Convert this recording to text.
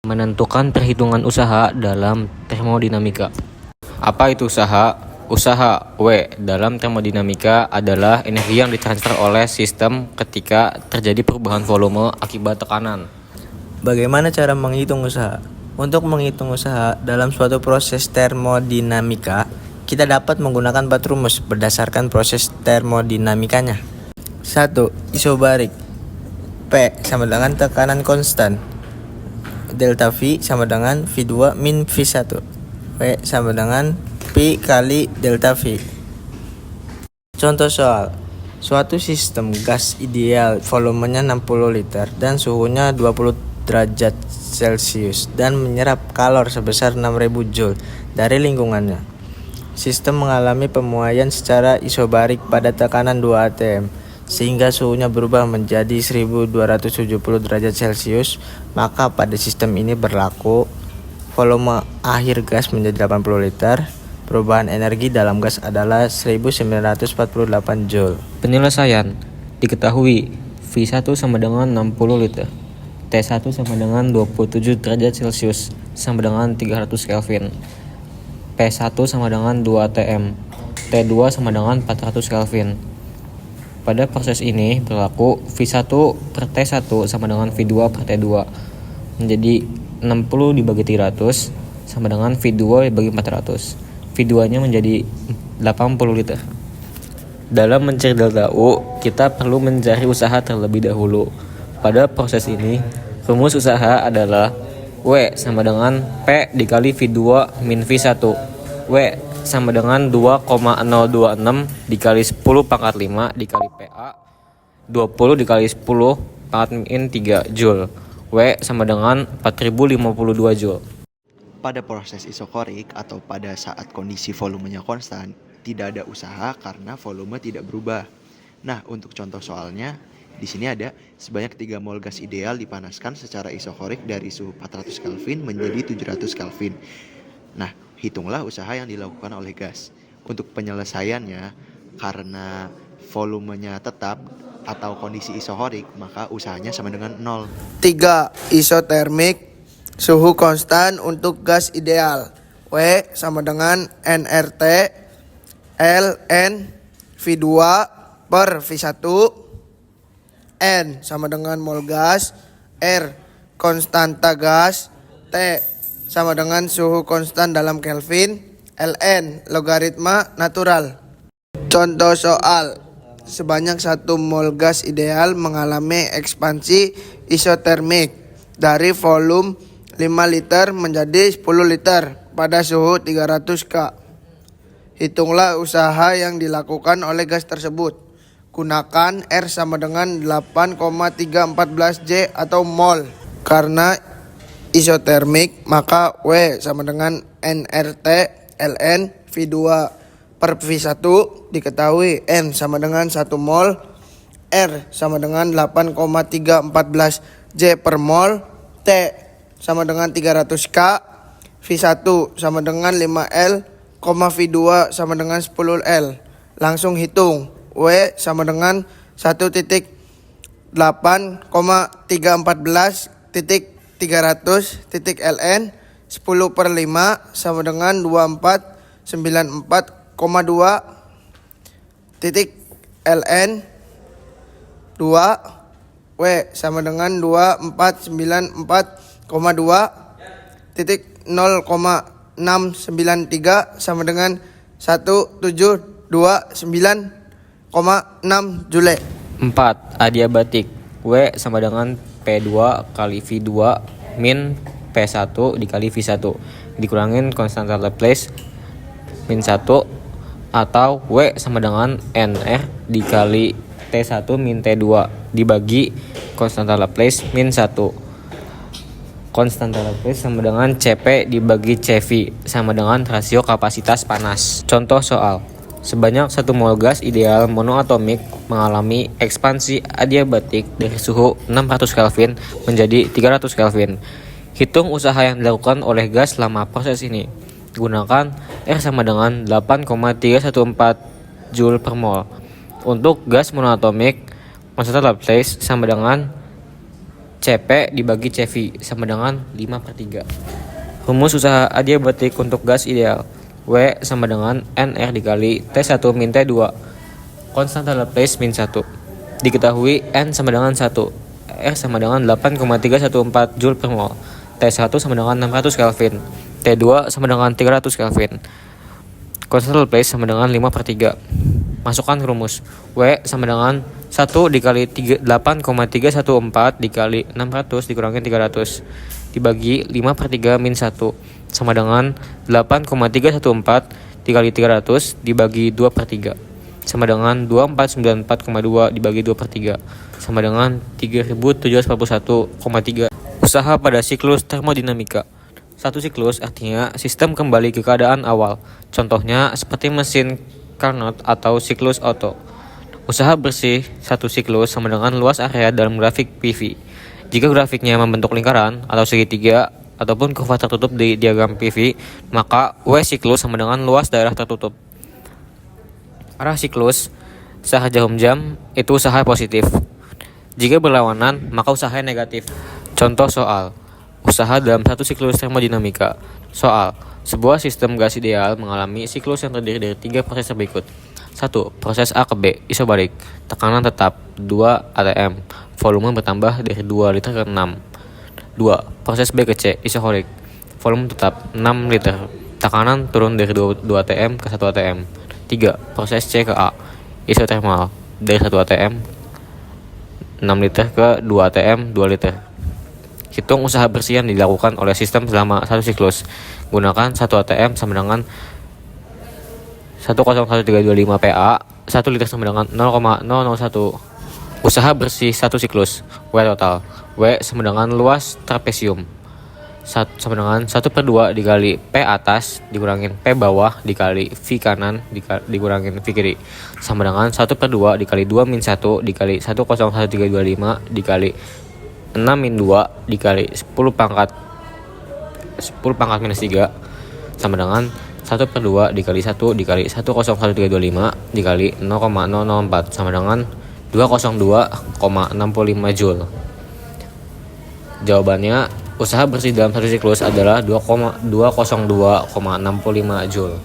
Menentukan perhitungan usaha dalam termodinamika. Apa itu usaha? Usaha W dalam termodinamika adalah energi yang ditransfer oleh sistem ketika terjadi perubahan volume akibat tekanan. Bagaimana cara menghitung usaha? Untuk menghitung usaha dalam suatu proses termodinamika, kita dapat menggunakan 4 rumus berdasarkan proses termodinamikanya. 1. Isobarik. P sama dengan tekanan konstan. Delta V sama dengan V2 min V1. W sama dengan P kali delta V. Contoh soal. Suatu sistem gas ideal volumenya 60 liter dan suhunya 20 derajat Celcius dan menyerap kalor sebesar 6000 Joule dari lingkungannya. Sistem mengalami pemuaian secara isobarik pada tekanan 2 atm sehingga suhunya berubah menjadi 1270 derajat Celcius, maka pada sistem ini berlaku volume akhir gas menjadi 80 liter. Perubahan energi dalam gas adalah 1948 Joule. Penyelesaian diketahui V1 sama dengan 60 liter, T1 sama dengan 27 derajat Celcius sama dengan 300 Kelvin, P1 sama dengan 2 atm, T2 sama dengan 400 Kelvin. Pada proses ini berlaku V1 per T1 sama dengan V2 per T2 menjadi 60 dibagi 300 sama dengan V2 dibagi 400. V2 nya menjadi 80 liter. Dalam mencari delta U, kita perlu mencari usaha terlebih dahulu. Pada proses ini, rumus usaha adalah W sama dengan P dikali V2 min V1. W sama dengan 2,026 dikali 10 pangkat 5 dikali PA 20 dikali 10 pangkat min 3 Joule. W sama dengan 4052 Joule. Pada proses isokorik atau pada saat kondisi volumenya konstan, tidak ada usaha karena volume tidak berubah. Nah, untuk contoh soalnya, di sini ada sebanyak 3 mol gas ideal dipanaskan secara isokorik dari suhu 400 Kelvin menjadi 700 Kelvin. Nah, hitunglah usaha yang dilakukan oleh gas. Untuk penyelesaiannya, karena volumenya tetap atau kondisi isokorik, maka usahanya sama dengan 0. 3. Isotermik. Suhu konstan untuk gas ideal. W sama dengan nRT ln V2 per V1. N sama dengan mol gas. R konstanta gas. T sama dengan suhu konstan dalam Kelvin. Ln logaritma natural. Contoh soal. Sebanyak 1 mol gas ideal mengalami ekspansi isotermik dari volume 5 liter menjadi 10 liter pada suhu 300 K. Hitunglah usaha yang dilakukan oleh gas tersebut. Gunakan R sama dengan 8,314 J atau mol. Karena isotermik, maka W sama dengan nRT ln V2 per V1 diketahui N sama dengan 1 mol, R sama dengan 8,314 J per mol, T sama dengan 300 K, V1 sama dengan 5L, V2 sama dengan 10L. Langsung hitung. W sama dengan 1.8314.300.ln 10 per 5 sama dengan 2494,2 titik ln 2. W sama dengan 2494,2 titik 0,693 sama dengan 1729,6 Joule. 4. Adiabatik. W sama dengan P2 kali V2 min P1 dikali V1 dikurangin konstanta Laplace min 1 atau W sama dengan NR dikali T1 min T2 dibagi konstanta Laplace min 1. Konstanta Laplace sama dengan Cp dibagi Cv sama dengan rasio kapasitas panas. Contoh soal. Sebanyak 1 mol gas ideal monoatomik mengalami ekspansi adiabatik dari suhu 600 Kelvin menjadi 300 Kelvin. Hitung usaha yang dilakukan oleh gas selama proses ini. Gunakan R sama dengan 8,314 Joule per mol. Untuk gas monoatomik, konstanta Laplace sama dengan CP dibagi CV sama dengan 5/3. Rumus usaha adiabatik untuk gas ideal. W sama dengan NR dikali T1 min T2. Konstanta Laplace min 1. Diketahui N sama dengan 1. R sama dengan 8,314 Joule per mol. T1 sama dengan 600 Kelvin. T2 sama dengan 300 Kelvin. Konstanta Laplace sama dengan 5/3. Masukkan rumus. W sama dengan 1 dikali 8,314 dikali 600 dikurangi 300 dibagi 5/3 min 1 sama dengan 8,314 dikali 300 dibagi 2/3 sama dengan 2494,2 dibagi 2/3 sama dengan 3741,3. Usaha pada siklus termodinamika. Satu siklus artinya sistem kembali ke keadaan awal. Contohnya seperti mesin Carnot atau siklus Otto. Usaha bersih satu siklus sama dengan luas area dalam grafik PV. Jika grafiknya membentuk lingkaran atau segitiga ataupun kurva tertutup di diagram PV, maka W siklus sama dengan luas daerah tertutup. Arah siklus usaha jarum jam itu usaha positif. Jika berlawanan, maka usaha negatif. Contoh soal. Usaha dalam satu siklus termodinamika. Soal. Sebuah sistem gas ideal mengalami siklus yang terdiri dari 3 proses berikut. 1. Proses A ke B, isobarik. Tekanan tetap 2 atm. Volume bertambah dari 2 liter ke 6. 2. Proses B ke C, isohorik. Volume tetap 6 liter. Tekanan turun dari 2 atm ke 1 atm. 3. Proses C ke A, isotermal. Dari 1 atm 6 liter ke 2 atm 2 liter. Hitung usaha bersih yang dilakukan oleh sistem selama satu siklus. Gunakan 1 atm sama dengan 1,01325 PA, 1 liter sama dengan 0,001. Usaha bersih satu siklus. W total. W sama dengan luas trapesium. Sama dengan 1/2 dikali P atas dikurangin P bawah dikali V kanan dikurangin V kiri. Sama dengan 1/2 dikali 2 min 1 dikali 1,01325 dikali 6 min 2 dikali 10 pangkat minus 3 sama dengan 1/2 dikali 1 dikali 1,01325 dikali 0,004 sama dengan 202,65 Joule. Jawabannya, usaha bersih dalam satu siklus adalah 202,65 Joule.